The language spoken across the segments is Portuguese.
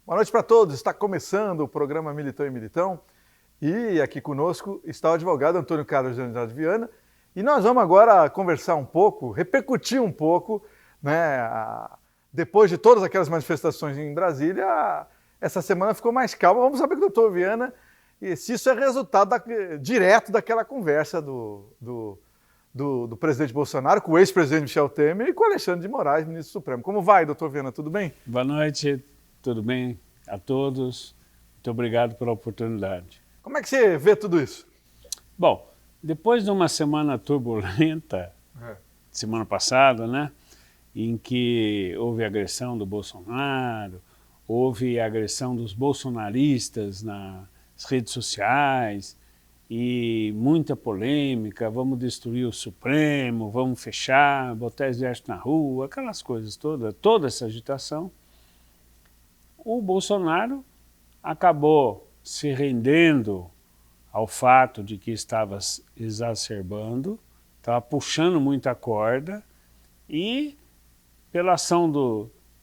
Boa noite para todos. Está começando o programa Militão e Militão. E aqui conosco está o advogado Antônio Carlos de Andrade Viana. E nós vamos agora conversar um pouco, repercutir um pouco, né? Depois de todas aquelas manifestações em Brasília, essa semana ficou mais calma. Vamos saber com o doutor Viana se isso é resultado direto daquela conversa do presidente Bolsonaro com o ex-presidente Michel Temer e com o Alexandre de Moraes, ministro Supremo. Como vai, doutor Viana? Tudo bem? Boa noite, tudo bem a todos. Muito obrigado pela oportunidade. Como é que você vê tudo isso? Bom, depois de uma semana turbulenta, semana passada, né, em que houve agressão do Bolsonaro, houve agressão dos bolsonaristas nas redes sociais e muita polêmica, vamos destruir o Supremo, vamos fechar, botar exército na rua, aquelas coisas todas, toda essa agitação. O Bolsonaro acabou se rendendo ao fato de que estava exacerbando, estava puxando muita corda e pela ação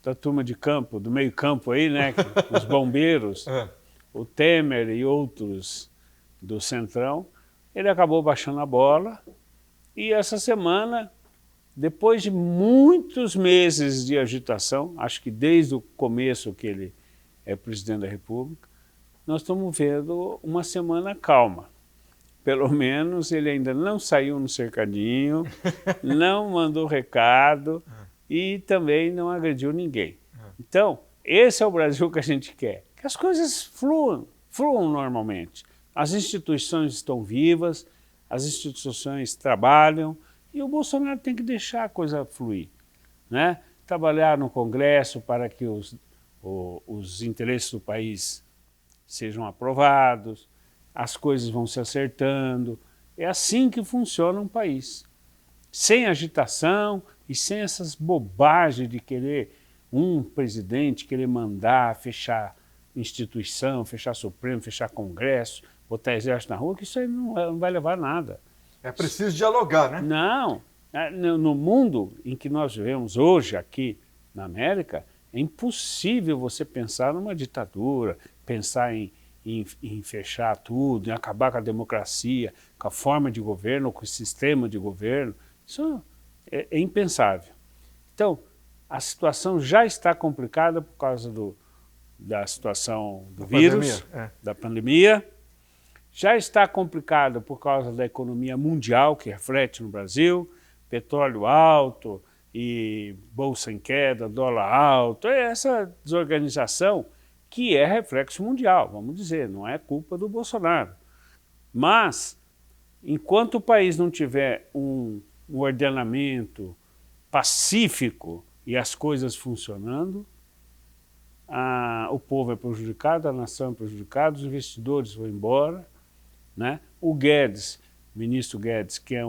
da turma de campo, do meio campo aí, né, os bombeiros, o Temer e outros do Centrão, ele acabou baixando a bola e essa semana, depois de muitos meses de agitação, acho que desde o começo que ele é presidente da República, nós estamos vendo uma semana calma. Pelo menos ele ainda não saiu no cercadinho, não mandou recado e também não agrediu ninguém. Então, esse é o Brasil que a gente quer, que as coisas fluam normalmente. As instituições estão vivas, as instituições trabalham e o Bolsonaro tem que deixar a coisa fluir, né? Trabalhar no Congresso para que os interesses do país sejam aprovados, as coisas vão se acertando. É assim que funciona um país. Sem agitação e sem essas bobagens de querer um presidente querer mandar fechar instituição, fechar Supremo, fechar Congresso, botar exército na rua, que isso aí não vai levar a nada. É preciso dialogar, né? Não. No mundo em que nós vivemos hoje, aqui na América, é impossível você pensar numa ditadura, pensar em fechar tudo, em acabar com a democracia, com a forma de governo, com o sistema de governo. Isso é impensável. Então, a situação já está complicada por causa da situação do vírus, da pandemia. Já está complicada por causa da economia mundial, que reflete no Brasil, petróleo alto e bolsa em queda, dólar alto, essa desorganização que é reflexo mundial, vamos dizer, não é culpa do Bolsonaro. Mas, enquanto o país não tiver um ordenamento pacífico e as coisas funcionando, o povo é prejudicado, a nação é prejudicada, os investidores vão embora, né? O Guedes, ministro Guedes, que é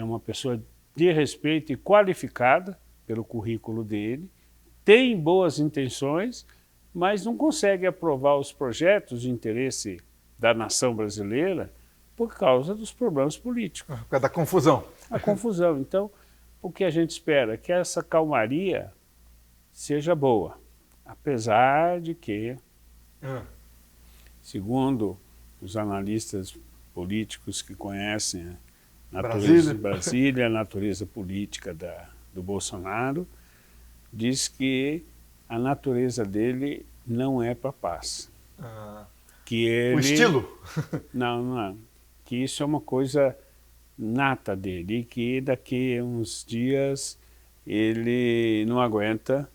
uma pessoa de respeito e qualificada pelo currículo dele, tem boas intenções, mas não consegue aprovar os projetos de interesse da nação brasileira por causa dos problemas políticos. Por causa da confusão. A confusão. Então, o que a gente espera é que essa calmaria seja boa, apesar de que, segundo os analistas políticos que conhecem a natureza de Brasília, a natureza política do Bolsonaro, diz que a natureza dele não é para paz. Que ele, o estilo? Não. Que isso é uma coisa nata dele e que daqui a uns dias ele não aguenta.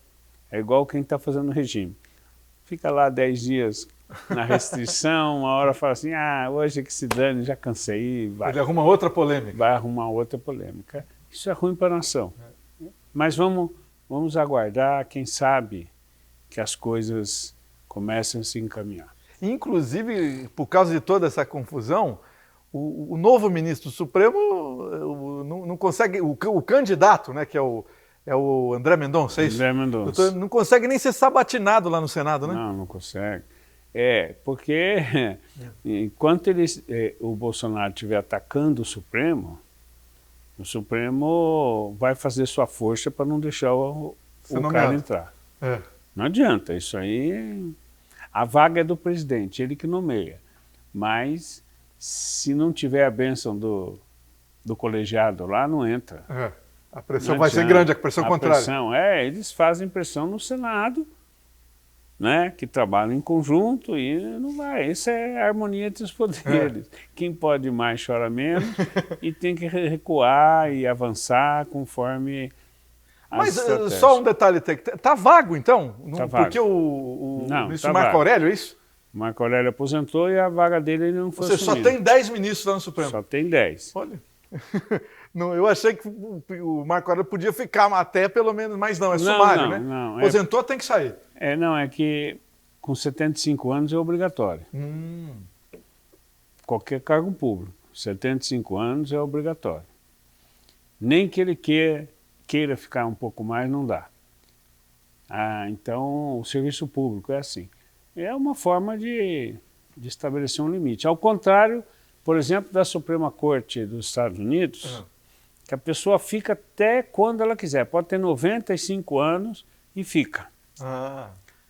É igual quem está fazendo regime. Fica lá 10 dias na restrição, uma hora fala assim, hoje que se dane, já cansei. Vai. Ele arruma outra polêmica. Vai arrumar outra polêmica. Isso é ruim para a nação. Mas vamos aguardar, quem sabe que as coisas comecem a se encaminhar. Inclusive, por causa de toda essa confusão, o novo ministro Supremo não consegue, o candidato, né, que é o André Mendonça, é isso? André Mendonça. Não consegue nem ser sabatinado lá no Senado, né? Não consegue. Porque enquanto o Bolsonaro estiver atacando o Supremo vai fazer sua força para não deixar o cara entrar. Não adianta, isso aí... A vaga é do presidente, ele que nomeia. Mas, se não tiver a bênção do colegiado lá, não entra. A pressão vai ser grande, a pressão contrária. Eles fazem pressão no Senado, né, que trabalham em conjunto e não vai. Isso é a harmonia entre os poderes. Quem pode mais chora menos e tem que recuar e avançar conforme as estratégias. Só um detalhe, tá vago então? Tá vago. Porque o ministro tá Marco vago. Aurélio, é isso? O Marco Aurélio aposentou e a vaga dele não foi assumida. Só tem 10 ministros lá no Supremo? Só tem 10. Olha... Não, eu achei que o Marco Aurélio podia ficar até pelo menos, mas não, é sumário, né? Não, aposentou, tem que sair. É que com 75 anos é obrigatório. Qualquer cargo público, 75 anos é obrigatório. Nem que ele queira ficar um pouco mais, não dá. Então, o serviço público é assim. É uma forma de estabelecer um limite. Ao contrário, por exemplo, da Suprema Corte dos Estados Unidos, que a pessoa fica até quando ela quiser. Pode ter 95 anos e fica.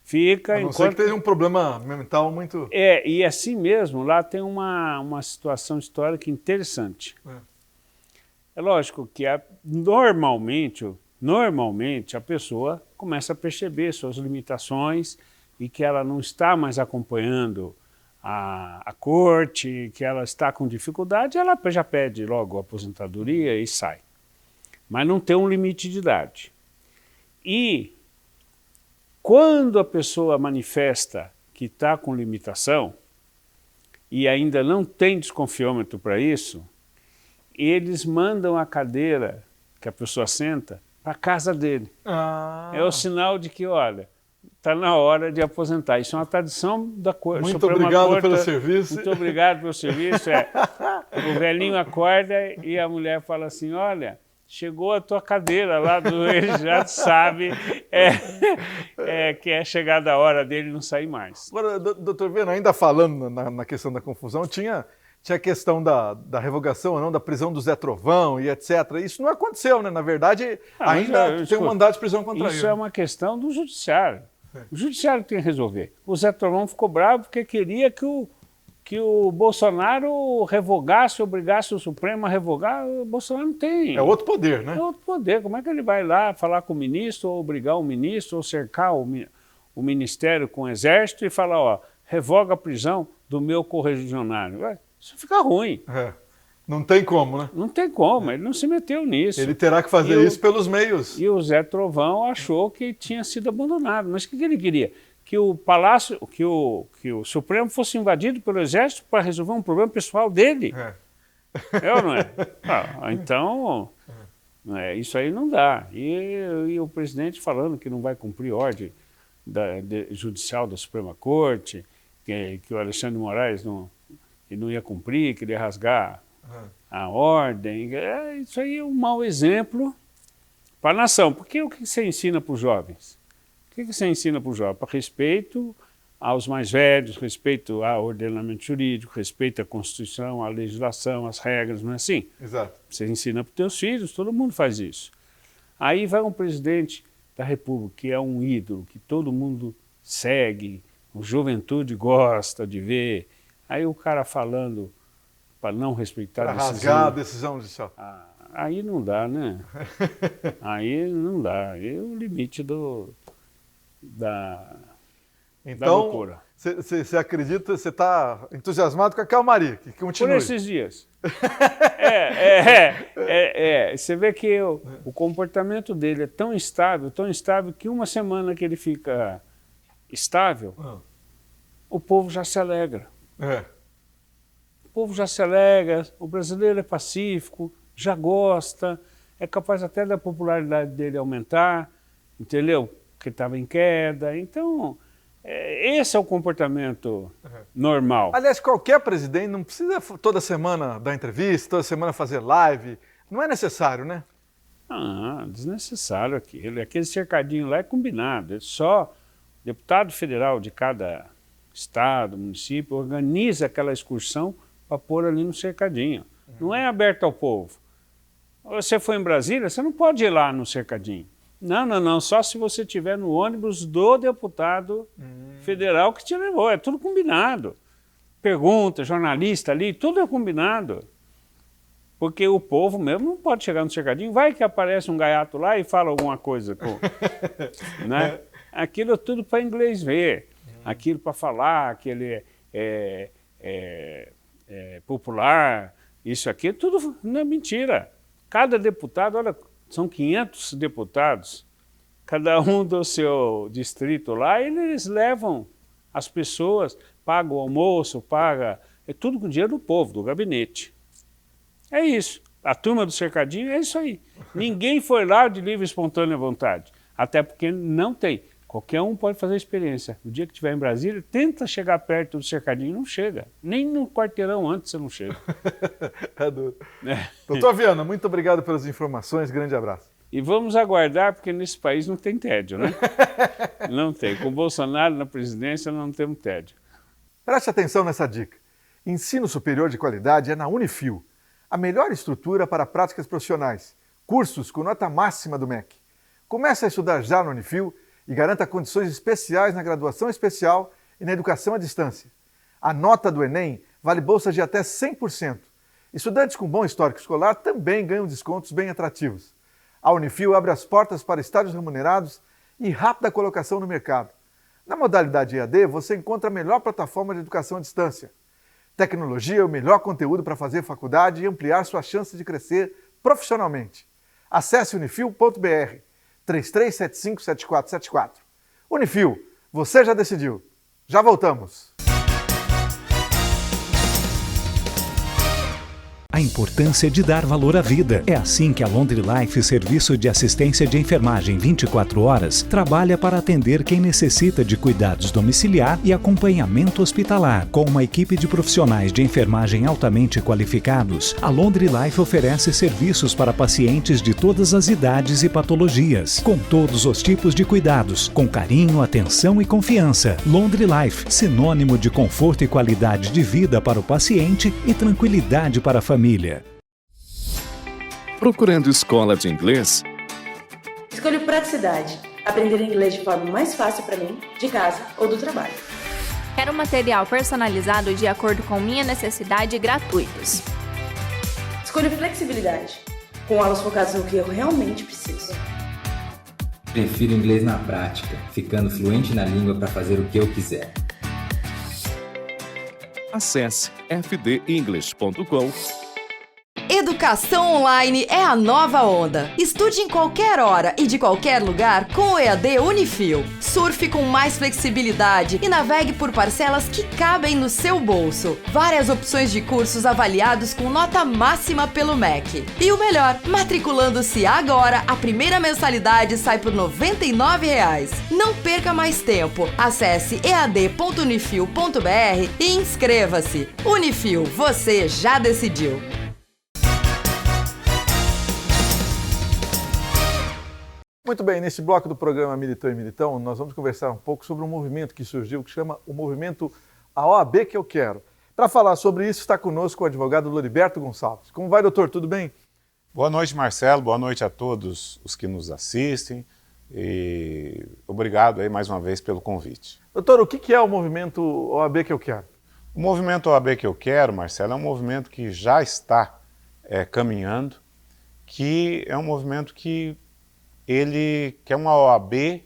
Fica a não ser que tenha um problema mental muito... E assim mesmo, lá tem uma situação histórica interessante. É lógico que normalmente a pessoa começa a perceber suas limitações e que ela não está mais acompanhando a corte, que ela está com dificuldade, ela já pede logo a aposentadoria e sai. Mas não tem um limite de idade. E quando a pessoa manifesta que está com limitação e ainda não tem desconfiômetro para isso, eles mandam a cadeira que a pessoa senta para a casa dele. É o sinal de que, olha, está na hora de aposentar. Isso é uma tradição da Corte. Muito obrigado pelo serviço. Muito obrigado pelo serviço. O velhinho acorda e a mulher fala assim, olha, chegou a tua cadeira lá, ele já sabe que é chegada a hora dele não sair mais. Agora, doutor Viana, ainda falando na questão da confusão, tinha a questão da revogação ou não, da prisão do Zé Trovão e etc. Isso não aconteceu, né? Na verdade, ainda tem um mandato de prisão contra ele. Isso é uma questão do judiciário. O judiciário tem que resolver. O Zé Trovão ficou bravo porque queria que o Bolsonaro revogasse, obrigasse o Supremo a revogar. O Bolsonaro não tem. É outro poder, né? É outro poder. Como é que ele vai lá falar com o ministro, ou obrigar o ministro, ou cercar o ministério com o exército e falar, ó, revoga a prisão do meu correligionário? Isso fica ruim. Não tem como, né? Não tem como, ele não se meteu nisso. Ele terá que fazer isso pelos meios. E o Zé Trovão achou que tinha sido abandonado. Mas o que ele queria? Que o Palácio, que o Supremo fosse invadido pelo Exército para resolver um problema pessoal dele. É ou não é? Então, isso aí não dá. E o presidente falando que não vai cumprir ordem judicial da Suprema Corte, que o Alexandre de Moraes não ia cumprir, que ele ia rasgar a ordem. Isso aí é um mau exemplo para a nação. Porque o que você ensina para os jovens? O que você ensina para os jovens? Para respeito aos mais velhos, respeito ao ordenamento jurídico, respeito à Constituição, à legislação, às regras, não é assim? Exato. Você ensina para os teus filhos, todo mundo faz isso. Aí vai um presidente da República, que é um ídolo, que todo mundo segue, a juventude gosta de ver. Aí o cara falando para não respeitar a decisão. Para rasgar a decisão judicial. Aí não dá, né? Aí não dá. É o limite da loucura. Você acredita, você está entusiasmado com a calmaria, que continue. Por esses dias. Você vê que o comportamento dele é tão estável, que uma semana que ele fica estável, o povo já se alegra. O povo já se alegra, o brasileiro é pacífico, já gosta, é capaz até da popularidade dele aumentar, entendeu? Porque estava em queda. Então, esse é o comportamento normal. Aliás, qualquer presidente não precisa toda semana dar entrevista, toda semana fazer live. Não é necessário, né? Desnecessário aquilo. Aquele cercadinho lá é combinado. É só deputado federal de cada estado, município, organiza aquela excursão para pôr ali no cercadinho. Não é aberto ao povo. Você foi em Brasília, você não pode ir lá no cercadinho. Não. Só se você estiver no ônibus do deputado federal que te levou. É tudo combinado. Pergunta, jornalista ali, tudo é combinado. Porque o povo mesmo não pode chegar no cercadinho. Vai que aparece um gaiato lá e fala alguma coisa. Né? Aquilo é tudo para inglês ver. Aquilo para falar que ele é popular. Isso aqui, tudo não é mentira. Cada deputado, olha, são 500 deputados, cada um do seu distrito lá, eles levam as pessoas, pagam o almoço, é tudo com dinheiro do povo, do gabinete. É isso. A turma do cercadinho é isso aí. Ninguém foi lá de livre e espontânea vontade, até porque não tem. Qualquer um pode fazer a experiência. No dia que estiver em Brasília, tenta chegar perto do cercadinho, não chega. Nem no quarteirão antes você não chega. É duro. Doutor Viana, muito obrigado pelas informações, grande abraço. E vamos aguardar, porque nesse país não tem tédio, né? Não tem. Com o Bolsonaro na presidência não temos tédio. Preste atenção nessa dica. Ensino superior de qualidade é na Unifil, a melhor estrutura para práticas profissionais. Cursos com nota máxima do MEC. Comece a estudar já no Unifil e garanta condições especiais na graduação especial e na educação à distância. A nota do Enem vale bolsas de até 100%. Estudantes com bom histórico escolar também ganham descontos bem atrativos. A Unifil abre as portas para estágios remunerados e rápida colocação no mercado. Na modalidade EAD, você encontra a melhor plataforma de educação à distância. Tecnologia é o melhor conteúdo para fazer faculdade e ampliar suas chances de crescer profissionalmente. Acesse unifil.br. 33757474. Unifil, você já decidiu. Já voltamos. A importância de dar valor à vida. É assim que a Laundry Life, serviço de assistência de enfermagem 24 horas, trabalha para atender quem necessita de cuidados domiciliar e acompanhamento hospitalar. Com uma equipe de profissionais de enfermagem altamente qualificados, a Laundry Life oferece serviços para pacientes de todas as idades e patologias, com todos os tipos de cuidados, com carinho, atenção e confiança. Laundry Life, sinônimo de conforto e qualidade de vida para o paciente e tranquilidade para a família. Procurando escola de inglês? Escolho praticidade. Aprender inglês de forma mais fácil para mim, de casa ou do trabalho. Quero material personalizado de acordo com minha necessidade e gratuitos. Escolho flexibilidade. Com aulas focadas no que eu realmente preciso. Prefiro inglês na prática, ficando fluente na língua para fazer o que eu quiser. Acesse fdenglish.com. Educação online é a nova onda. Estude em qualquer hora e de qualquer lugar com o EAD Unifil. Surfe com mais flexibilidade e navegue por parcelas que cabem no seu bolso. Várias opções de cursos avaliados com nota máxima pelo MEC. E o melhor, matriculando-se agora, a primeira mensalidade sai por R$ 99,00. Não perca mais tempo. Acesse ead.unifil.br e inscreva-se. Unifil, você já decidiu. Muito bem, nesse bloco do programa Militão e Militão, nós vamos conversar um pouco sobre um movimento que surgiu, que chama o movimento A OAB que eu quero. Para falar sobre isso, está conosco o advogado Loriberto Gonçalves. Como vai, doutor? Tudo bem? Boa noite, Marcelo. Boa noite a todos os que nos assistem. E obrigado aí mais uma vez pelo convite. Doutor, o que é o movimento OAB que eu quero? O movimento OAB que eu quero, Marcelo, é um movimento que já está caminhando, que é um movimento que ele quer uma OAB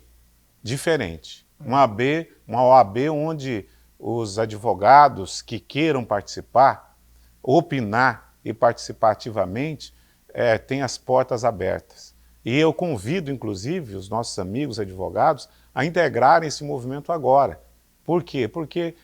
diferente. Uma OAB onde os advogados que queiram participar, opinar e participar ativamente, têm as portas abertas. E eu convido, inclusive, os nossos amigos advogados a integrarem esse movimento agora. Por quê? Porque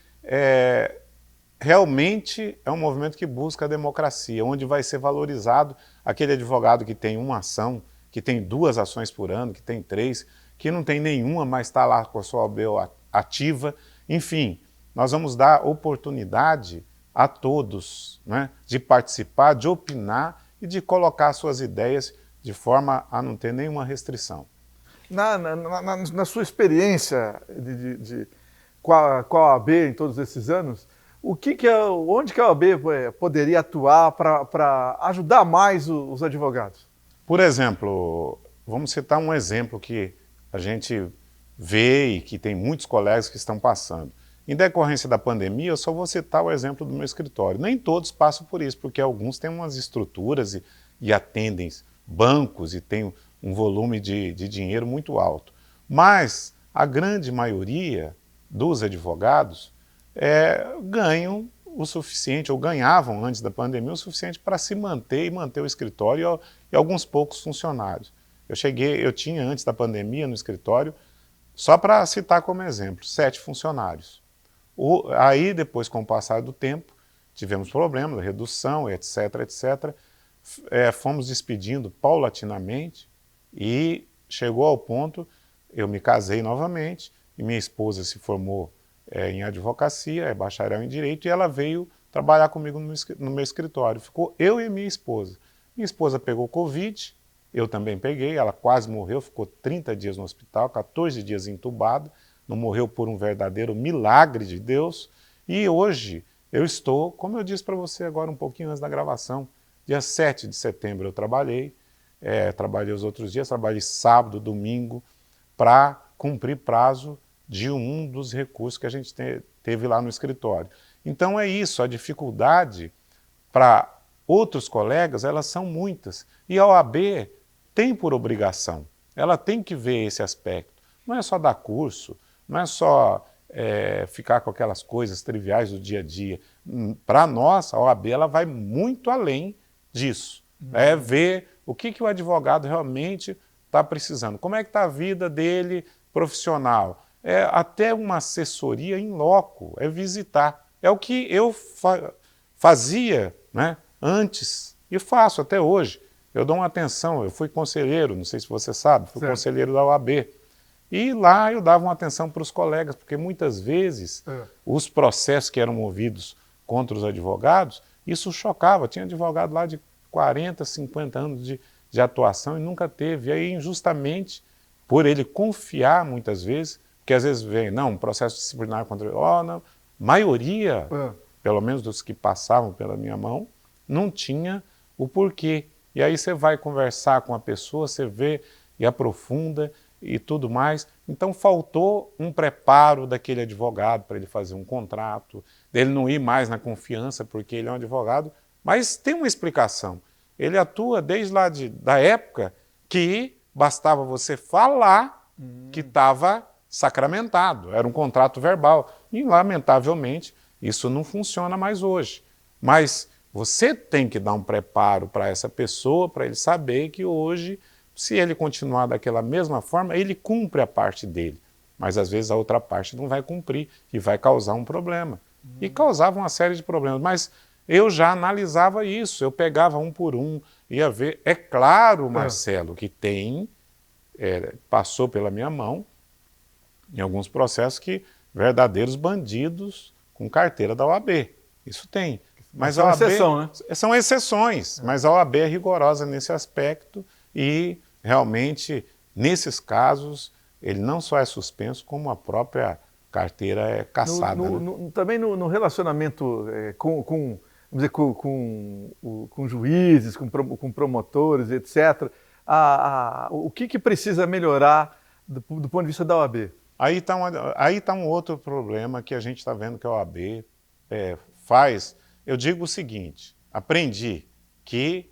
realmente é um movimento que busca a democracia, onde vai ser valorizado aquele advogado que tem uma ação, que tem 2 ações por ano, que tem 3, que não tem nenhuma, mas está lá com a sua OAB ativa. Enfim, nós vamos dar oportunidade a todos, né, de participar, de opinar e de colocar suas ideias de forma a não ter nenhuma restrição. Na sua experiência com a OAB em todos esses anos, onde que a OAB poderia atuar para ajudar mais os advogados? Por exemplo, vamos citar um exemplo que a gente vê e que tem muitos colegas que estão passando. Em decorrência da pandemia, eu só vou citar o exemplo do meu escritório. Nem todos passam por isso, porque alguns têm umas estruturas e atendem bancos e têm um volume de dinheiro muito alto. Mas a grande maioria dos advogados ganham o suficiente, ou ganhavam antes da pandemia, o suficiente para se manter e manter o escritório e alguns poucos funcionários. Eu tinha antes da pandemia no escritório, só para citar como exemplo, 7 funcionários. Aí depois, com o passar do tempo, tivemos problemas, redução, etc, etc. Fomos despedindo paulatinamente e chegou ao ponto, eu me casei novamente e minha esposa se formou em advocacia, é bacharel em direito, e ela veio trabalhar comigo no meu escritório. Ficou eu e minha esposa. Minha esposa pegou Covid, eu também peguei, ela quase morreu, ficou 30 dias no hospital, 14 dias entubada, não morreu por um verdadeiro milagre de Deus. E hoje eu estou, como eu disse para você agora um pouquinho antes da gravação, dia 7 de setembro eu trabalhei os outros dias, trabalhei sábado, domingo, para cumprir prazo de um dos recursos que a gente teve lá no escritório. Então é isso, a dificuldade para outros colegas, elas são muitas. E a OAB tem por obrigação, ela tem que ver esse aspecto. Não é só dar curso, não é só ficar com aquelas coisas triviais do dia a dia. Para nós, a OAB ela vai muito além disso. É ver o que o advogado realmente está precisando, como é que está a vida dele profissional. Até uma assessoria in loco, visitar. É o que eu fazia, né, antes e faço até hoje. Eu dou uma atenção, eu fui conselheiro, não sei se você sabe, fui conselheiro da OAB. E lá eu dava uma atenção para os colegas, porque muitas vezes os processos que eram movidos contra os advogados, isso chocava. Tinha advogado lá de 40, 50 anos de atuação e nunca teve. E aí, injustamente, por ele confiar muitas vezes, porque às vezes vem, não, um processo disciplinar contra ele, não, maioria, pelo menos dos que passavam pela minha mão, não tinha o porquê. E aí você vai conversar com a pessoa, você vê e aprofunda e tudo mais. Então faltou um preparo daquele advogado para ele fazer um contrato, dele não ir mais na confiança porque ele é um advogado, mas tem uma explicação. Ele atua desde lá da época que bastava você falar que estava sacramentado, era um contrato verbal. E, lamentavelmente, isso não funciona mais hoje. Mas você tem que dar um preparo para essa pessoa, para ele saber que hoje, se ele continuar daquela mesma forma, ele cumpre a parte dele. Mas, às vezes, a outra parte não vai cumprir e vai causar um problema. E causava uma série de problemas. Mas eu já analisava isso, eu pegava um por um, ia ver. É claro, Marcelo, que passou pela minha mão, em alguns processos, que verdadeiros bandidos com carteira da OAB. Isso tem. Mas a OAB, exceção, né? São exceções, mas a OAB é rigorosa nesse aspecto e, realmente, nesses casos, ele não só é suspenso, como a própria carteira é cassada. Também no relacionamento vamos dizer, com juízes, com promotores, etc., o que precisa melhorar do ponto de vista da OAB? Aí tá um outro problema que a gente está vendo que a OAB faz. Eu digo o seguinte, aprendi que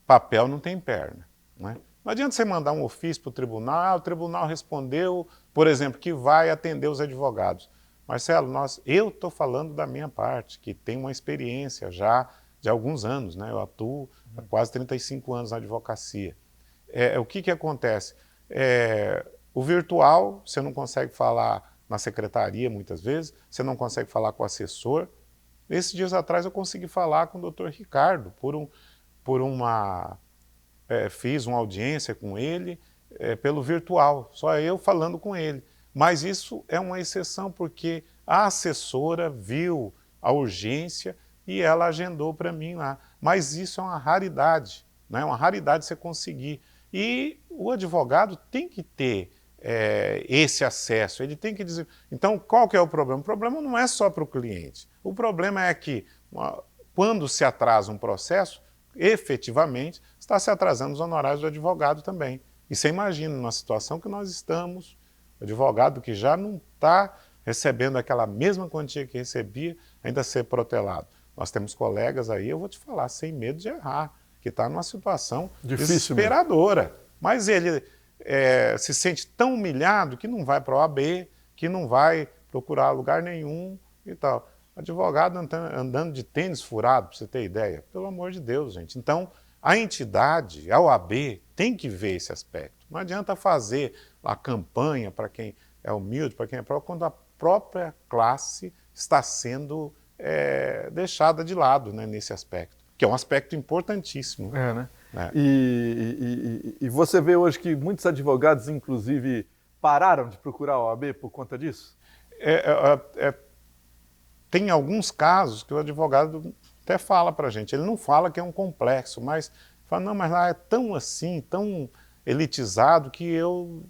papel não tem perna, né? Não adianta você mandar um ofício para o tribunal, o tribunal respondeu, por exemplo, que vai atender os advogados. Marcelo, eu estou falando da minha parte, que tem uma experiência já de alguns anos, né? Eu atuo há quase 35 anos na advocacia. O que acontece? O virtual, você não consegue falar na secretaria muitas vezes, você não consegue falar com o assessor. Esses dias atrás eu consegui falar com o Dr. Ricardo, fiz uma audiência com ele pelo virtual, só eu falando com ele. Mas isso é uma exceção porque a assessora viu a urgência e ela agendou para mim lá. Mas isso é uma raridade, né? É uma raridade você conseguir. E o advogado tem que ter esse acesso, ele tem que dizer... Então, qual que é o problema? O problema não é só para o cliente. O problema é que, quando se atrasa um processo, efetivamente, está se atrasando os honorários do advogado também. E você imagina, numa situação que nós estamos, o advogado que já não está recebendo aquela mesma quantia que recebia, ainda ser protelado. Nós temos colegas aí, eu vou te falar, sem medo de errar, que está numa situação desesperadora. Mas ele se sente tão humilhado que não vai para a OAB, que não vai procurar lugar nenhum e tal. Advogado andando de tênis furado, para você ter ideia. Pelo amor de Deus, gente. Então, a entidade, a OAB, tem que ver esse aspecto. Não adianta fazer a campanha para quem é humilde, para quem é pobre, quando a própria classe está sendo deixada de lado, né, nesse aspecto, que é um aspecto importantíssimo. Né? E você vê hoje que muitos advogados, inclusive, pararam de procurar a OAB por conta disso? Tem alguns casos que o advogado até fala para a gente, ele não fala que é um complexo, mas fala, não, mas lá é tão assim, tão elitizado, que eu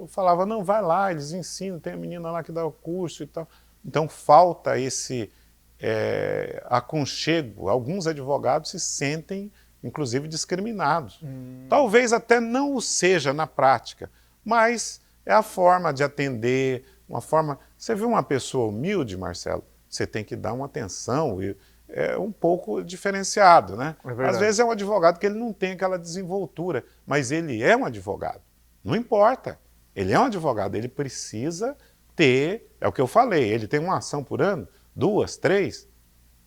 falava, não, vai lá, eles ensinam, tem a menina lá que dá o curso e tal. Então falta esse aconchego. Alguns advogados se sentem, inclusive, discriminados. Talvez até não o seja na prática, mas é a forma de atender, uma forma... Você vê uma pessoa humilde, Marcelo, você tem que dar uma atenção um pouco diferenciado, né? Às vezes é um advogado que ele não tem aquela desenvoltura, mas ele é um advogado. Não importa. Ele é um advogado, ele precisa ter, é o que eu falei, ele tem uma ação por ano, 2, 3,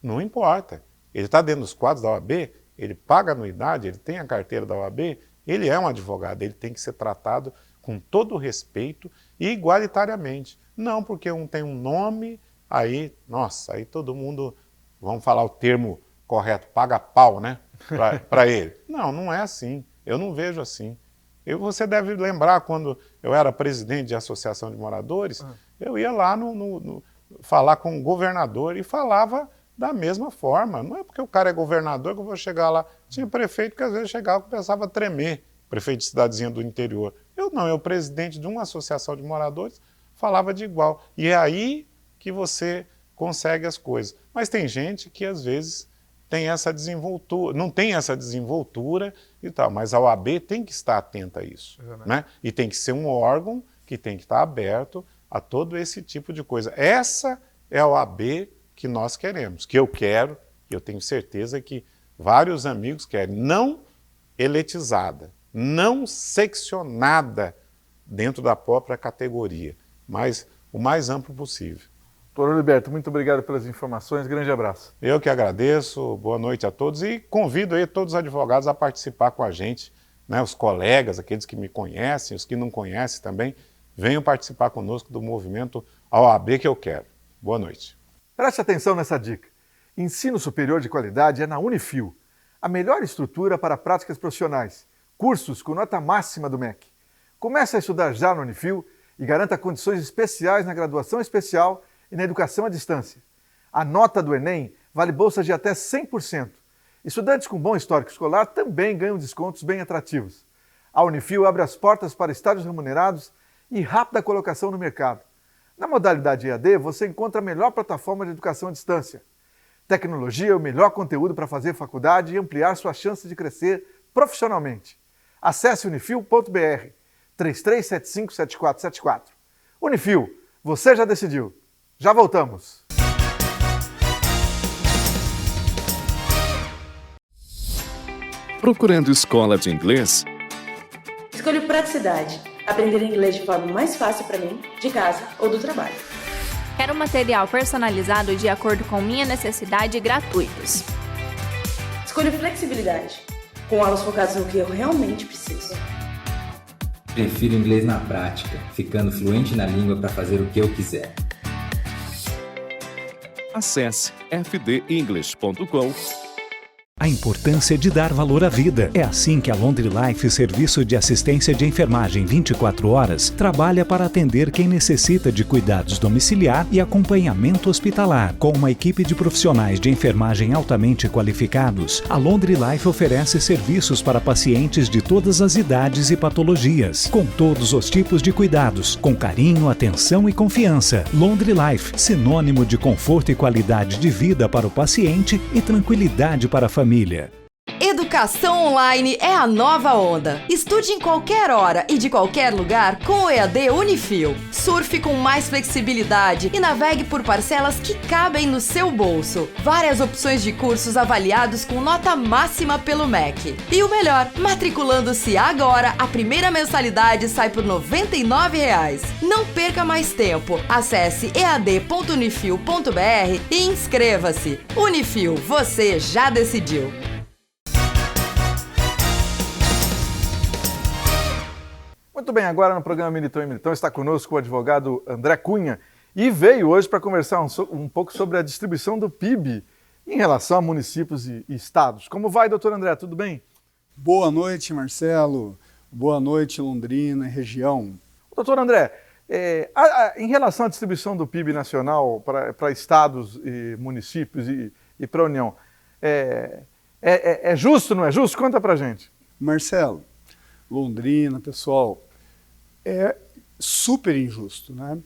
não importa. Ele está dentro dos quadros da OAB, ele paga anuidade, ele tem a carteira da OAB, ele é um advogado, ele tem que ser tratado com todo o respeito e igualitariamente. Não porque um tem um nome, aí, nossa, aí todo mundo, vamos falar o termo correto, paga pau, né, para ele. Não, não é assim, eu não vejo assim. Você deve lembrar, quando eu era presidente de associação de moradores, eu ia lá falar com o governador e falava da mesma forma. Não é porque o cara é governador que eu vou chegar lá. Tinha prefeito que às vezes chegava e começava a tremer, prefeito de cidadezinha do interior. Eu não, eu presidente de uma associação de moradores, falava de igual. E é aí que você consegue as coisas. Mas tem gente que às vezes tem essa desenvoltura, não tem essa desenvoltura e tal, mas a OAB tem que estar atenta a isso, né? E tem que ser um órgão que tem que estar aberto a todo esse tipo de coisa. Essa é a OAB que nós queremos, que eu quero, e eu tenho certeza que vários amigos querem, não elitizada, não seccionada dentro da própria categoria, mas o mais amplo possível. Doutor Oliberto, muito obrigado pelas informações, grande abraço. Eu que agradeço, boa noite a todos e convido aí todos os advogados a participar com a gente, né, os colegas, aqueles que me conhecem, os que não conhecem também, venham participar conosco do movimento OAB que eu quero. Boa noite. Preste atenção nessa dica. Ensino superior de qualidade é na Unifil, a melhor estrutura para práticas profissionais, cursos com nota máxima do MEC. Comece a estudar já na Unifil e garanta condições especiais na graduação especial e na educação à distância. A nota do Enem vale bolsas de até 100%. Estudantes com bom histórico escolar também ganham descontos bem atrativos. A Unifil abre as portas para estágios remunerados e rápida colocação no mercado. Na modalidade EAD, você encontra a melhor plataforma de educação à distância. Tecnologia é o melhor conteúdo para fazer faculdade e ampliar suas chances de crescer profissionalmente. Acesse unifil.br 33757474. Unifil, você já decidiu. Já voltamos. Procurando escola de inglês? Escolho praticidade. Aprender inglês de forma mais fácil para mim, de casa ou do trabalho. Quero material personalizado de acordo com minha necessidade e gratuitos. Escolho flexibilidade. Com aulas focadas no que eu realmente preciso. Prefiro inglês na prática, ficando fluente na língua para fazer o que eu quiser. Acesse fdenglish.com. A importância de dar valor à vida. É assim que a Laundry Life, serviço de assistência de enfermagem 24 horas, trabalha para atender quem necessita de cuidados domiciliar e acompanhamento hospitalar. Com uma equipe de profissionais de enfermagem altamente qualificados, a Laundry Life oferece serviços para pacientes de todas as idades e patologias, com todos os tipos de cuidados, com carinho, atenção e confiança. Laundry Life, sinônimo de conforto e qualidade de vida para o paciente e tranquilidade para a família. Educação online é a nova onda. Estude em qualquer hora e de qualquer lugar com o EAD Unifil. Surfe com mais flexibilidade e navegue por parcelas que cabem no seu bolso. Várias opções de cursos avaliados com nota máxima pelo MEC. E o melhor, matriculando-se agora, a primeira mensalidade sai por R$ 99,00. Não perca mais tempo. Acesse ead.unifil.br e inscreva-se. Unifil, você já decidiu. Muito bem, agora no programa Militão e Militão está conosco o advogado André Cunha e veio hoje para conversar um pouco sobre a distribuição do PIB em relação a municípios e estados. Como vai, doutor André? Tudo bem? Boa noite, Marcelo. Boa noite, Londrina e região. Doutor André, em relação à distribuição do PIB nacional para estados e municípios e para a União, é justo, não é justo? Conta para a gente. Marcelo, Londrina, pessoal, é super injusto, né?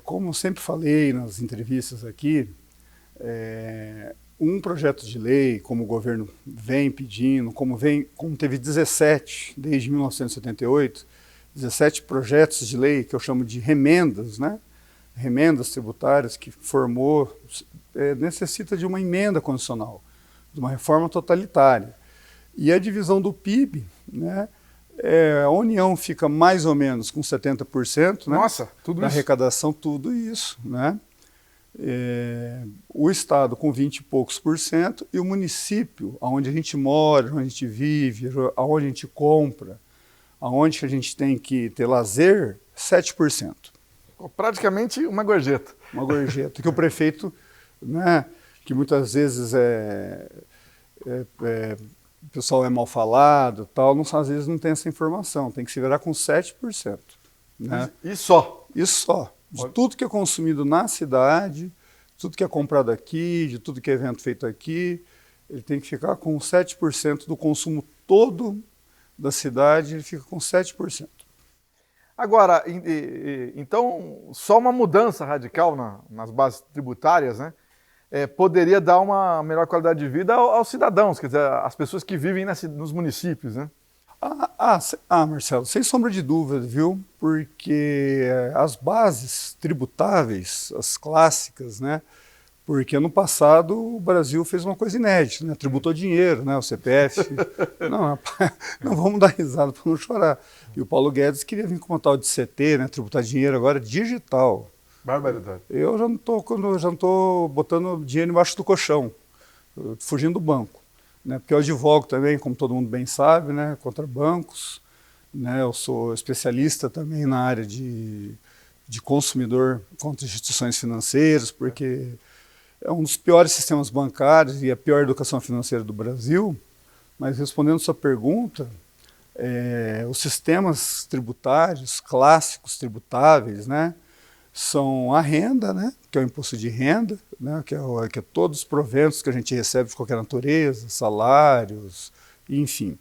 Como sempre falei nas entrevistas aqui, um projeto de lei, como o governo vem pedindo, como teve 17 desde 1978, 17 projetos de lei que eu chamo de remendas, né? Remendas tributárias que formou, necessita de uma emenda constitucional, de uma reforma totalitária. E a divisão do PIB, né? A União fica mais ou menos com 70%, né? Nossa, tudo da isso. arrecadação, tudo isso, né? O Estado com 20 e poucos % e o município, onde a gente mora, onde a gente vive, onde a gente compra, onde a gente tem que ter lazer, 7%. Praticamente uma gorjeta. Uma gorjeta, que o prefeito, né, que muitas vezes o pessoal é mal falado, tal, às vezes não tem essa informação, tem que se virar com 7%. Né? E só? E só. De tudo que é consumido na cidade, tudo que é comprado aqui, de tudo que é evento feito aqui, ele tem que ficar com 7% do consumo todo da cidade, ele fica com 7%. Agora, então, só uma mudança radical nas bases tributárias, né? Poderia dar uma melhor qualidade de vida aos cidadãos, quer dizer, às pessoas que vivem nos municípios, né? Marcelo, sem sombra de dúvida, viu? Porque as bases tributáveis, as clássicas, né? Porque no passado o Brasil fez uma coisa inédita, né? Tributou dinheiro, né? O CPF. não vamos dar risada para não chorar. E o Paulo Guedes queria vir com uma tal de CT, né? Tributar dinheiro agora digital. Barbaridade. Eu já não estou botando dinheiro embaixo do colchão, fugindo do banco. Né? Porque eu advogo também, como todo mundo bem sabe, né? Contra bancos. Né? Eu sou especialista também na área de consumidor contra instituições financeiras, porque é um dos piores sistemas bancários e a pior educação financeira do Brasil. Mas respondendo a sua pergunta, os sistemas tributários clássicos, tributáveis, né? São a renda, né, que é o imposto de renda, né, que é todos os proventos que a gente recebe de qualquer natureza, salários, enfim.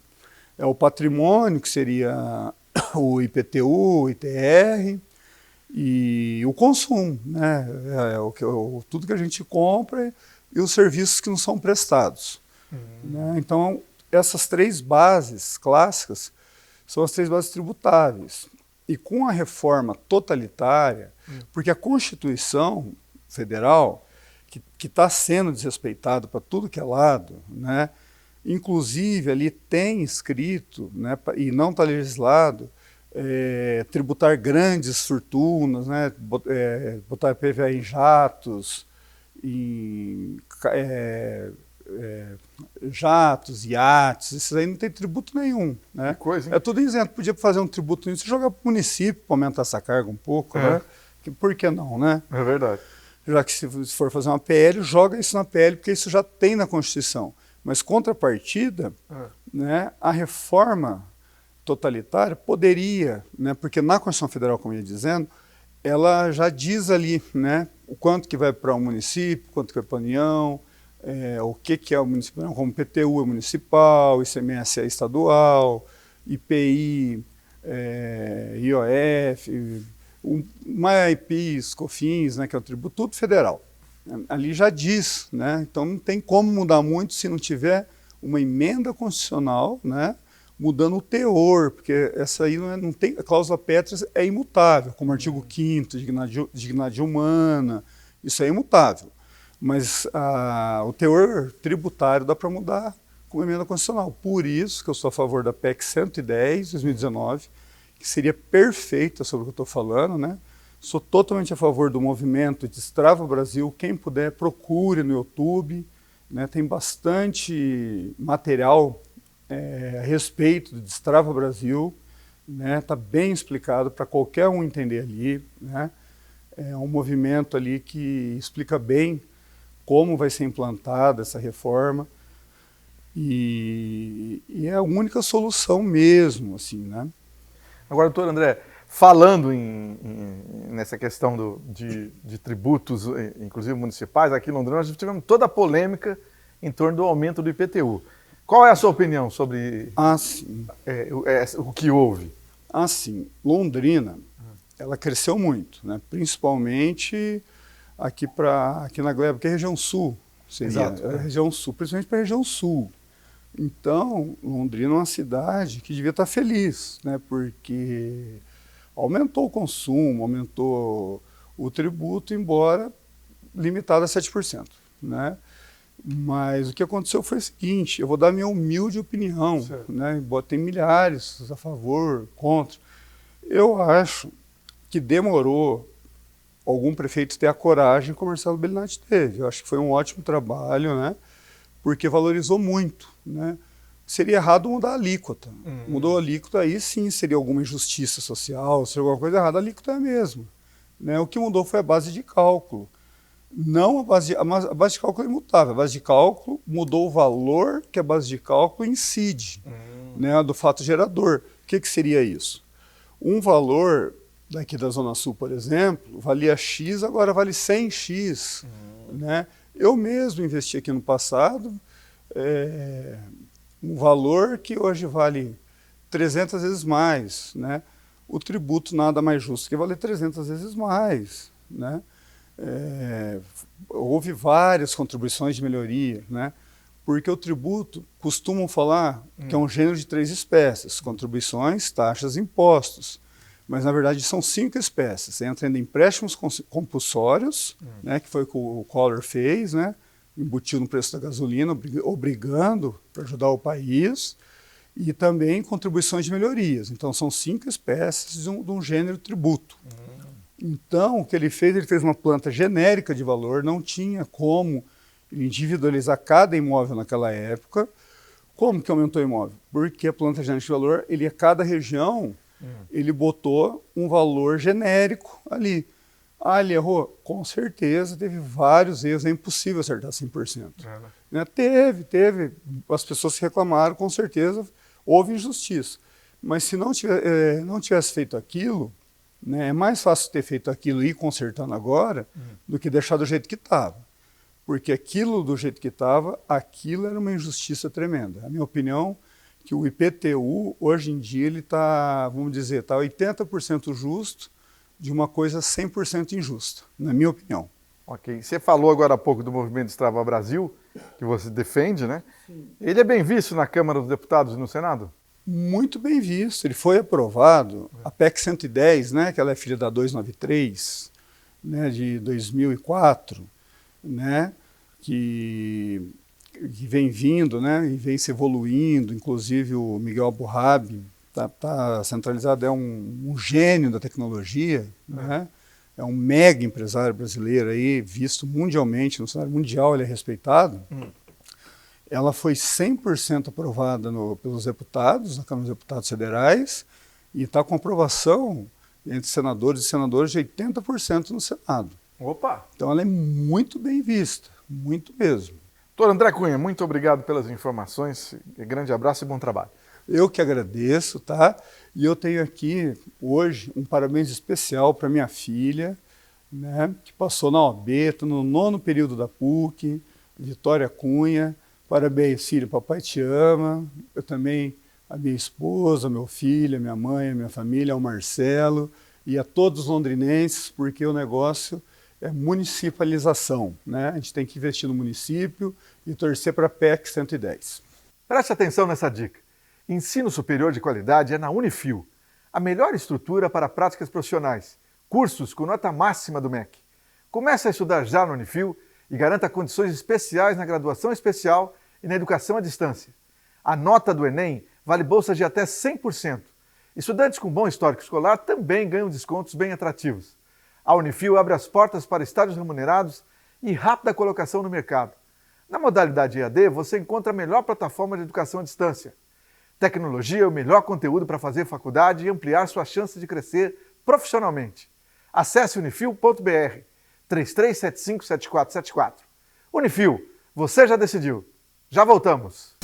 É o patrimônio, que seria o IPTU, o ITR, e o consumo, né, tudo que a gente compra e os serviços que não são prestados. Né? Então, essas três bases clássicas são as três bases tributáveis. E com a reforma totalitária, porque a Constituição Federal, que está sendo desrespeitada para tudo que é lado, né, inclusive ali tem escrito, né, e não está legislado, tributar grandes fortunas, né, botar PVA em jatos, jatos, iates, isso aí não tem tributo nenhum. Né? Que coisa, hein? É tudo isento. Podia fazer um tributo nisso e jogar para o município para aumentar essa carga um pouco. Né? Por que não, né? É verdade. Já que se for fazer uma PL, joga isso na PL, porque isso já tem na Constituição. Mas contrapartida, né, a reforma totalitária poderia, né, porque na Constituição Federal, como eu ia dizendo, ela já diz ali, né, o quanto que vai para o município, quanto que vai para a União, o que é o município, como PTU é municipal, ICMS é estadual, IPI, IOF, MAIPIS, COFINS, né, que é o tributo, tudo federal. Ali já diz, né, então não tem como mudar muito se não tiver uma emenda constitucional, né, mudando o teor, porque essa aí não tem, a cláusula pétrea é imutável, como o artigo 5º, dignidade humana, isso é imutável. Mas o teor tributário dá para mudar com emenda constitucional. Por isso que eu sou a favor da PEC 110, 2019, que seria perfeita sobre o que eu estou falando, né? Sou totalmente a favor do movimento Destrava Brasil. Quem puder, procure no YouTube, né? Tem bastante material a respeito do Destrava Brasil, né? Tá bem explicado para qualquer um entender ali, né? É um movimento ali que explica bem como vai ser implantada essa reforma e é a única solução mesmo, assim, né? Agora, doutor André, falando nessa questão de tributos, inclusive municipais, aqui em Londrina nós tivemos toda a polêmica em torno do aumento do IPTU. Qual é a sua opinião sobre o que houve? Assim, Londrina, ela cresceu muito, né? Principalmente aqui na Gleba, que é a região sul, seria a região sul, principalmente para a região sul. Então, Londrina é uma cidade que devia estar feliz, né? Porque aumentou o consumo, aumentou o tributo, embora limitado a 7%, né? Mas o que aconteceu foi o seguinte, eu vou dar minha humilde opinião, né? Tem milhares a favor, contra. Eu acho que demorou algum prefeito ter a coragem que o Marcelo Bellinati teve. Eu acho que foi um ótimo trabalho, né? Porque valorizou muito, né? Seria errado mudar a alíquota. Mudou a alíquota, aí sim seria alguma injustiça social, seria alguma coisa errada, a alíquota é a mesma, né? O que mudou foi a base de cálculo. Não a base de cálculo é imutável, a base de cálculo mudou o valor que a base de cálculo incide, né, do fato gerador. O que seria isso? Um valor daqui da Zona Sul, por exemplo, valia X, agora vale 100X. Né? Eu mesmo investi aqui no passado um valor que hoje vale 300 vezes mais. Né? O tributo nada mais justo que valer 300 vezes mais. Né? Houve várias contribuições de melhoria, né? Porque o tributo, costumam falar que é um gênero de 3 espécies, contribuições, taxas e impostos. Mas, na verdade, são 5 espécies. Entra ainda empréstimos compulsórios, né, que foi o que o Collor fez, né, embutiu no preço da gasolina, obrigando para ajudar o país, e também contribuições de melhorias. Então, são 5 espécies de um gênero tributo. Então, o que ele fez uma planta genérica de valor, não tinha como individualizar cada imóvel naquela época. Como que aumentou o imóvel? Porque a planta genérica de valor, cada região, ele botou um valor genérico ali. Ele errou? Com certeza, teve vários erros, é impossível acertar 100%. Né? Teve, as pessoas que reclamaram, com certeza, houve injustiça. Mas se não tivesse feito aquilo, né, é mais fácil ter feito aquilo e ir consertando agora do que deixar do jeito que estava. Porque aquilo do jeito que estava, aquilo era uma injustiça tremenda. A minha opinião é que o IPTU, hoje em dia, ele está, vamos dizer, está 80% justo de uma coisa 100% injusta, na minha opinião. Ok. Você falou agora há pouco do movimento Destrava Brasil, que você defende, né? Sim. Ele é bem visto na Câmara dos Deputados e no Senado? Muito bem visto, ele foi aprovado, a PEC 110, né, que ela é filha da 293, né, de 2004, né, que vem vindo, né, e vem se evoluindo, inclusive o Miguel Aburrab tá centralizado, é um gênio da tecnologia, né, é um mega empresário brasileiro aí, visto mundialmente, no cenário mundial ele é respeitado. Ela foi 100% aprovada pelos deputados, na Câmara dos Deputados Federais, e está com aprovação entre senadores e senadoras de 80% no Senado. Opa! Então ela é muito bem vista, muito mesmo. Doutor André Cunha, muito obrigado pelas informações, grande abraço e bom trabalho. Eu que agradeço, tá? E eu tenho aqui hoje um parabéns especial para minha filha, né, que passou na OAB, está no 9º período da PUC, Vitória Cunha. Parabéns, filho, papai te ama. Eu também, a minha esposa, meu filho, a minha mãe, a minha família, ao Marcelo e a todos os londrinenses, porque o negócio é municipalização, né? A gente tem que investir no município e torcer para a PEC 110. Preste atenção nessa dica. Ensino superior de qualidade é na Unifil, a melhor estrutura para práticas profissionais. Cursos com nota máxima do MEC. Comece a estudar já no Unifil e garanta condições especiais na graduação especial e na educação à distância. A nota do Enem vale bolsas de até 100%. Estudantes com bom histórico escolar também ganham descontos bem atrativos. A Unifil abre as portas para estágios remunerados e rápida colocação no mercado. Na modalidade EAD, você encontra a melhor plataforma de educação à distância. Tecnologia é o melhor conteúdo para fazer faculdade e ampliar suas chances de crescer profissionalmente. Acesse unifil.br 33757474. Unifil, você já decidiu. Já voltamos.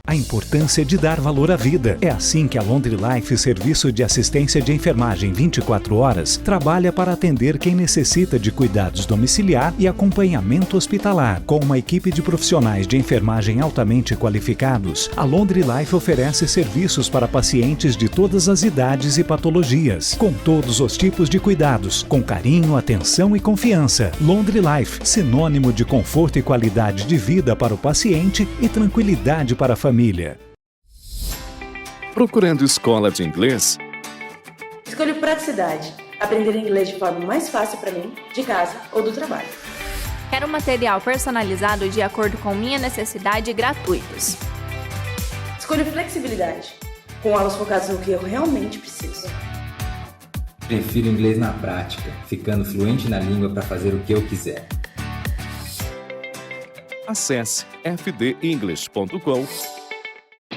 A importância de dar valor à vida. É assim que a Laundry Life, serviço de assistência de enfermagem 24 horas, trabalha para atender quem necessita de cuidados domiciliar e acompanhamento hospitalar. Com uma equipe de profissionais de enfermagem altamente qualificados, a Laundry Life oferece serviços para pacientes de todas as idades e patologias, com todos os tipos de cuidados, com carinho, atenção e confiança. Laundry Life, sinônimo de conforto e qualidade de vida para o paciente e tranquilidade para a família. Procurando escola de inglês? Escolho praticidade. Aprender inglês de forma mais fácil para mim, de casa ou do trabalho. Quero material personalizado de acordo com minha necessidade e gratuitos. Escolho flexibilidade. Com aulas focadas no que eu realmente preciso. Prefiro inglês na prática, ficando fluente na língua para fazer o que eu quiser. Acesse fdenglish.com.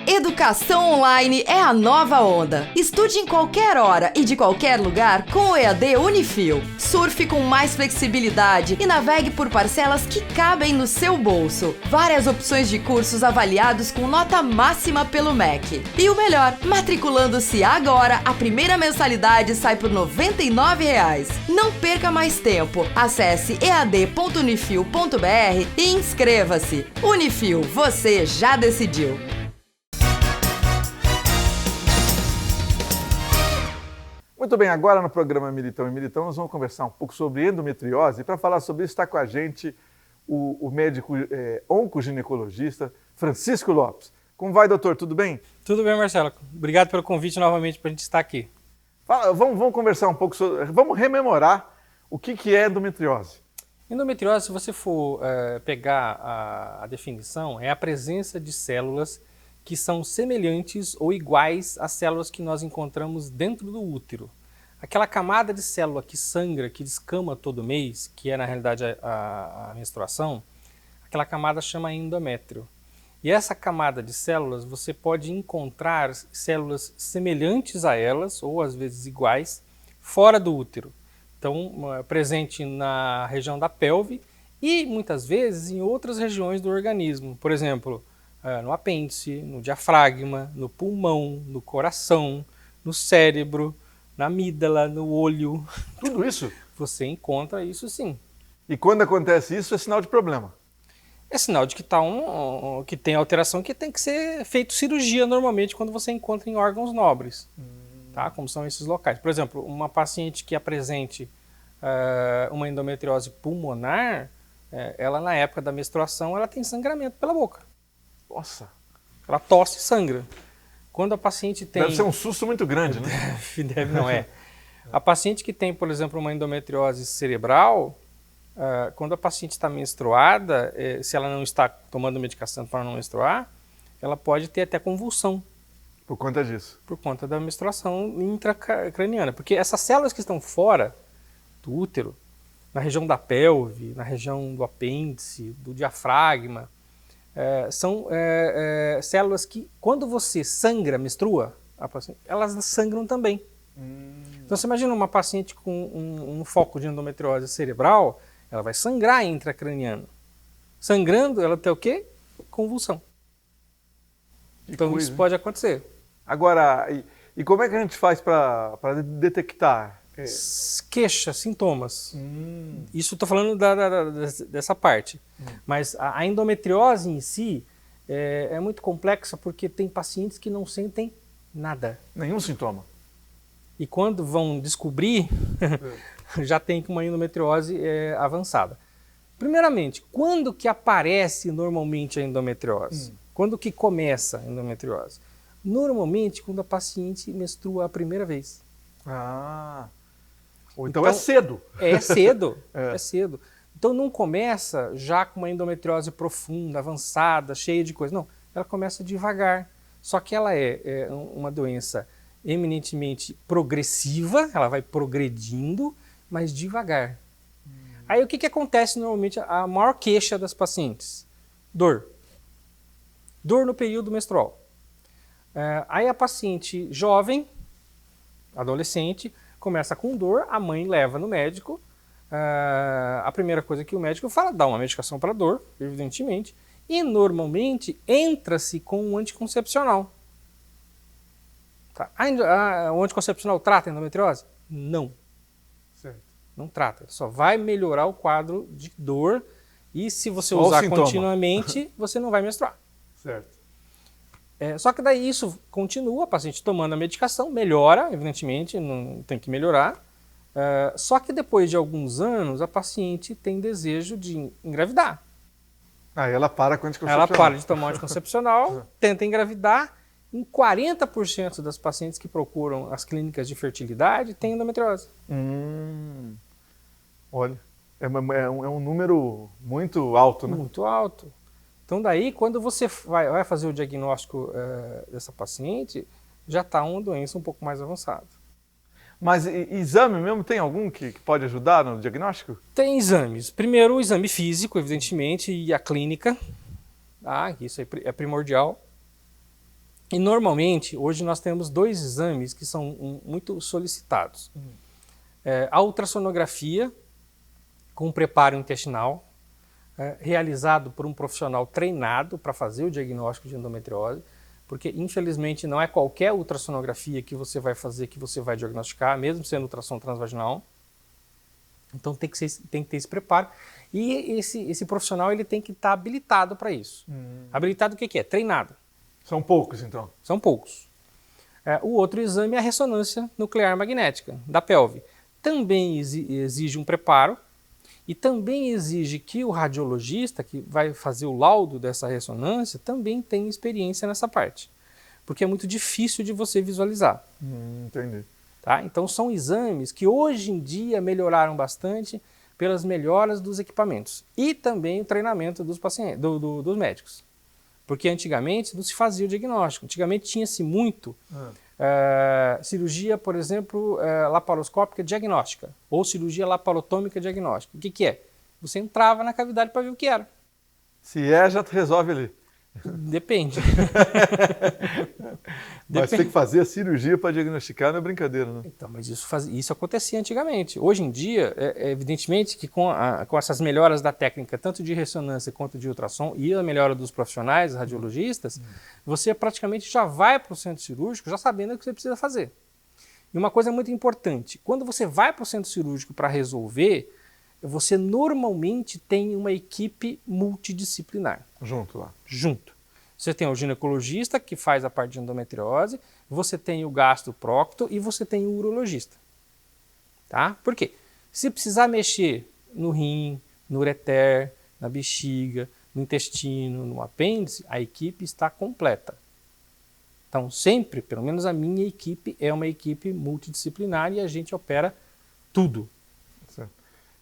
Educação online é a nova onda. Estude em qualquer hora e de qualquer lugar com o EAD Unifil. Surfe com mais flexibilidade e navegue por parcelas que cabem no seu bolso. Várias opções de cursos avaliados com nota máxima pelo MEC. E o melhor, matriculando-se agora, a primeira mensalidade sai por R$ 99,00. Não perca mais tempo. Acesse ead.unifil.br e inscreva-se. Unifil, você já decidiu. Muito bem, agora no programa Militão e Militão nós vamos conversar um pouco sobre endometriose e para falar sobre isso está com a gente o médico oncoginecologista Francisco Lopes. Como vai, doutor? Tudo bem? Tudo bem, Marcelo. Obrigado pelo convite novamente para a gente estar aqui. Vamos conversar um pouco sobre... Vamos rememorar o que é endometriose. Endometriose, se você for pegar a definição, é a presença de células que são semelhantes ou iguais às células que nós encontramos dentro do útero. Aquela camada de célula que sangra, que descama todo mês, que é na realidade a menstruação, aquela camada chama endométrio. E essa camada de células, você pode encontrar células semelhantes a elas, ou às vezes iguais, fora do útero. Então, presente na região da pelve e muitas vezes em outras regiões do organismo. Por exemplo, no apêndice, no diafragma, no pulmão, no coração, no cérebro, na amígdala, no olho. Tudo isso? Você encontra isso sim. E quando acontece isso é sinal de problema? É sinal de que, que tem alteração, que tem que ser feito cirurgia normalmente quando você encontra em órgãos nobres. Tá? Como são esses locais. Por exemplo, uma paciente que apresente uma endometriose pulmonar, ela na época da menstruação ela tem sangramento pela boca. Nossa! Ela tosse e sangra. Quando a paciente tem... Deve ser um susto muito grande, né? Deve, não é. A paciente que tem, por exemplo, uma endometriose cerebral, quando a paciente está menstruada, se ela não está tomando medicação para não menstruar, ela pode ter até convulsão. Por conta disso? Por conta da menstruação intracraniana. Porque essas células que estão fora do útero, na região da pelve, na região do apêndice, do diafragma, são células que, quando você sangra, menstrua, elas sangram também. Então você imagina uma paciente com um foco de endometriose cerebral, ela vai sangrar intracraniano. Sangrando, ela tem o quê? Convulsão. Então isso pode acontecer. Agora, e como é que a gente faz para detectar? Queixa, sintomas. Isso estou falando dessa parte. Mas a endometriose em si é muito complexa porque tem pacientes que não sentem nada. Nenhum sintoma. E quando vão descobrir, já tem uma endometriose avançada. Primeiramente, quando que aparece normalmente a endometriose? Quando que começa a endometriose? Normalmente quando a paciente menstrua a primeira vez. Ou então é cedo. É cedo, é cedo. Então não começa já com uma endometriose profunda, avançada, cheia de coisa. Não, ela começa devagar. Só que ela é uma doença eminentemente progressiva, ela vai progredindo, mas devagar. Aí o que acontece normalmente? A maior queixa das pacientes? Dor. Dor no período menstrual. Aí a paciente jovem, adolescente, começa com dor, a mãe leva no médico. A primeira coisa que o médico fala, dá uma medicação para dor, evidentemente, e normalmente entra-se com um anticoncepcional. Tá. O anticoncepcional trata a endometriose? Não. Certo. Não trata, só vai melhorar o quadro de dor e se você usar continuamente, você não vai menstruar. Certo. Só que daí isso continua, a paciente tomando a medicação, melhora, evidentemente, não tem que melhorar. Só que depois de alguns anos, a paciente tem desejo de engravidar. Aí ela para com o anticoncepcional. Ela para de tomar o anticoncepcional, tenta engravidar. Em 40% das pacientes que procuram as clínicas de fertilidade, tem endometriose. Olha, é um número muito alto, né? Muito alto. Então daí, quando você vai fazer o diagnóstico dessa paciente, já está uma doença um pouco mais avançada. Mas exame mesmo, tem algum que pode ajudar no diagnóstico? Tem exames. Primeiro o exame físico, evidentemente, e a clínica. Isso é primordial. E normalmente, hoje nós temos 2 exames que são muito solicitados. A ultrassonografia com preparo intestinal, realizado por um profissional treinado para fazer o diagnóstico de endometriose, porque infelizmente não é qualquer ultrassonografia que você vai fazer que você vai diagnosticar, mesmo sendo ultrassom transvaginal. Então tem que ter esse preparo. E esse profissional ele tem que estar habilitado para isso. Habilitado o que é? Treinado. São poucos, então? São poucos. O outro exame é a ressonância nuclear magnética da pelve. Também exige um preparo e também exige que o radiologista que vai fazer o laudo dessa ressonância também tenha experiência nessa parte, porque é muito difícil de você visualizar. Entendi. Tá? Então são exames que hoje em dia melhoraram bastante pelas melhoras dos equipamentos e também o treinamento dos pacientes, dos médicos. Porque antigamente não se fazia o diagnóstico. Antigamente tinha-se muito cirurgia, por exemplo, laparoscópica diagnóstica ou cirurgia laparotômica diagnóstica. O que é? Você entrava na cavidade para ver o que era. Se já resolve ali. Depende. Mas tem que fazer a cirurgia para diagnosticar, não é brincadeira, né? Então, mas isso acontecia antigamente. Hoje em dia, evidentemente que com essas melhoras da técnica, tanto de ressonância quanto de ultrassom, e a melhora dos profissionais, radiologistas, você praticamente já vai para o centro cirúrgico já sabendo o que você precisa fazer. E uma coisa muito importante, quando você vai para o centro cirúrgico para resolver, você normalmente tem uma equipe multidisciplinar. Junto lá. Junto. Você tem o ginecologista, que faz a parte de endometriose, você tem o gastroprócto e você tem o urologista. Tá? Por quê? Se precisar mexer no rim, no ureter, na bexiga, no intestino, no apêndice, a equipe está completa. Então, sempre, pelo menos a minha equipe, é uma equipe multidisciplinar e a gente opera tudo.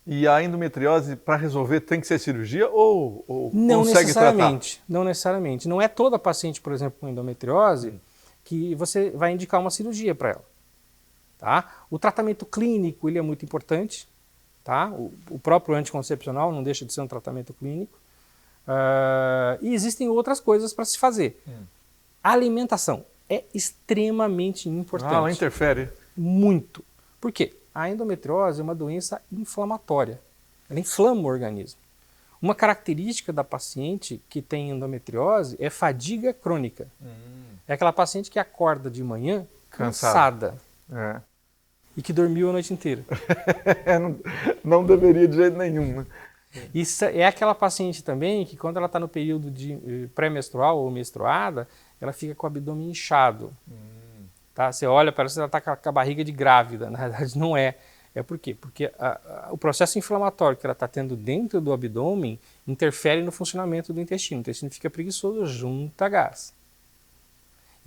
E a endometriose, para resolver, tem que ser cirurgia ou não consegue tratar? Não necessariamente. Não é toda paciente, por exemplo, com endometriose que você vai indicar uma cirurgia para ela. Tá? O tratamento clínico ele é muito importante. Tá? O próprio anticoncepcional não deixa de ser um tratamento clínico. E existem outras coisas para se fazer. A alimentação é extremamente importante. Ela interfere? Muito. Por quê? A endometriose é uma doença inflamatória. Ela inflama o organismo. Uma característica da paciente que tem endometriose é fadiga crônica. É aquela paciente que acorda de manhã cansada. E que dormiu a noite inteira. Não deveria de jeito nenhum, né? Isso é aquela paciente também que quando ela está no período de pré-menstrual ou menstruada, ela fica com o abdômen inchado. Tá? Você olha, parece que ela está com a barriga de grávida. Na verdade, não é. É por quê? Porque o processo inflamatório que ela está tendo dentro do abdômen interfere no funcionamento do intestino. O intestino fica preguiçoso, junta gás.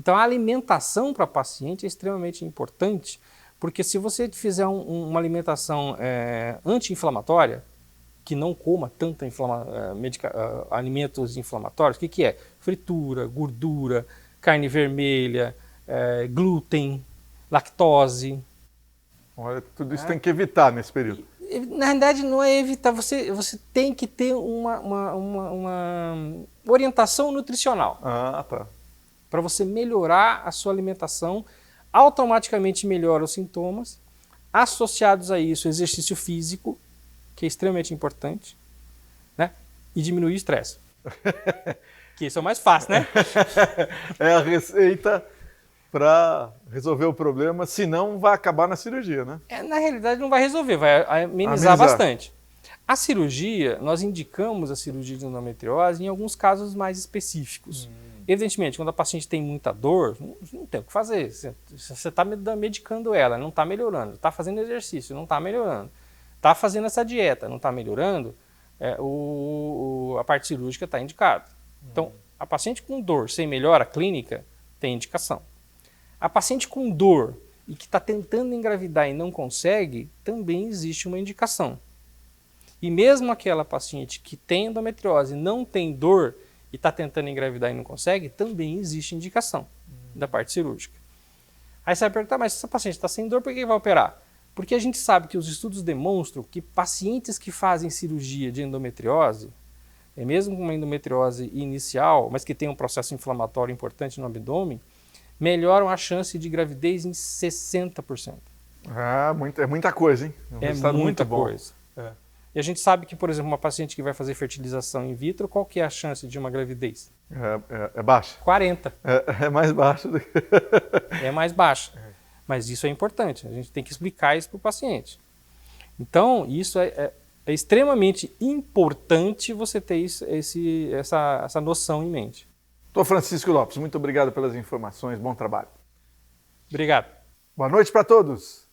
Então a alimentação para paciente é extremamente importante, porque se você fizer uma alimentação anti-inflamatória, que não coma tanto alimentos inflamatórios, o que é? Fritura, gordura, carne vermelha, glúten, lactose. Olha, tudo isso tem que evitar nesse período. Na realidade, não é evitar, você tem que ter uma orientação nutricional. Ah, tá. Para você melhorar a sua alimentação, automaticamente melhora os sintomas. Associados a isso, exercício físico, que é extremamente importante, né? E diminuir o estresse. Que isso é o mais fácil, né? É a receita para resolver o problema, senão vai acabar na cirurgia, né? Na realidade não vai resolver, vai amenizar bastante. A cirurgia, nós indicamos a cirurgia de endometriose em alguns casos mais específicos. Evidentemente, quando a paciente tem muita dor, não tem o que fazer. Você está medicando ela, não está melhorando. Está fazendo exercício, não está melhorando. Está fazendo essa dieta, não está melhorando, a parte cirúrgica está indicada. Então, a paciente com dor sem melhora clínica tem indicação. A paciente com dor e que está tentando engravidar e não consegue, também existe uma indicação. E mesmo aquela paciente que tem endometriose, não tem dor e está tentando engravidar e não consegue, também existe indicação da parte cirúrgica. Aí você vai perguntar, mas se essa paciente está sem dor, por que vai operar? Porque a gente sabe que os estudos demonstram que pacientes que fazem cirurgia de endometriose, mesmo com uma endometriose inicial, mas que tem um processo inflamatório importante no abdômen, melhoram a chance de gravidez em 60%. Ah, é muita coisa, hein? Muita coisa. E a gente sabe que, por exemplo, uma paciente que vai fazer fertilização in vitro, qual que é a chance de uma gravidez? É baixa. 40. É mais baixa do que... É mais baixa. Mas isso é importante, a gente tem que explicar isso para o paciente. Então, isso é extremamente importante você ter essa noção em mente. Dr. Francisco Lopes, muito obrigado pelas informações, bom trabalho. Obrigado. Boa noite para todos.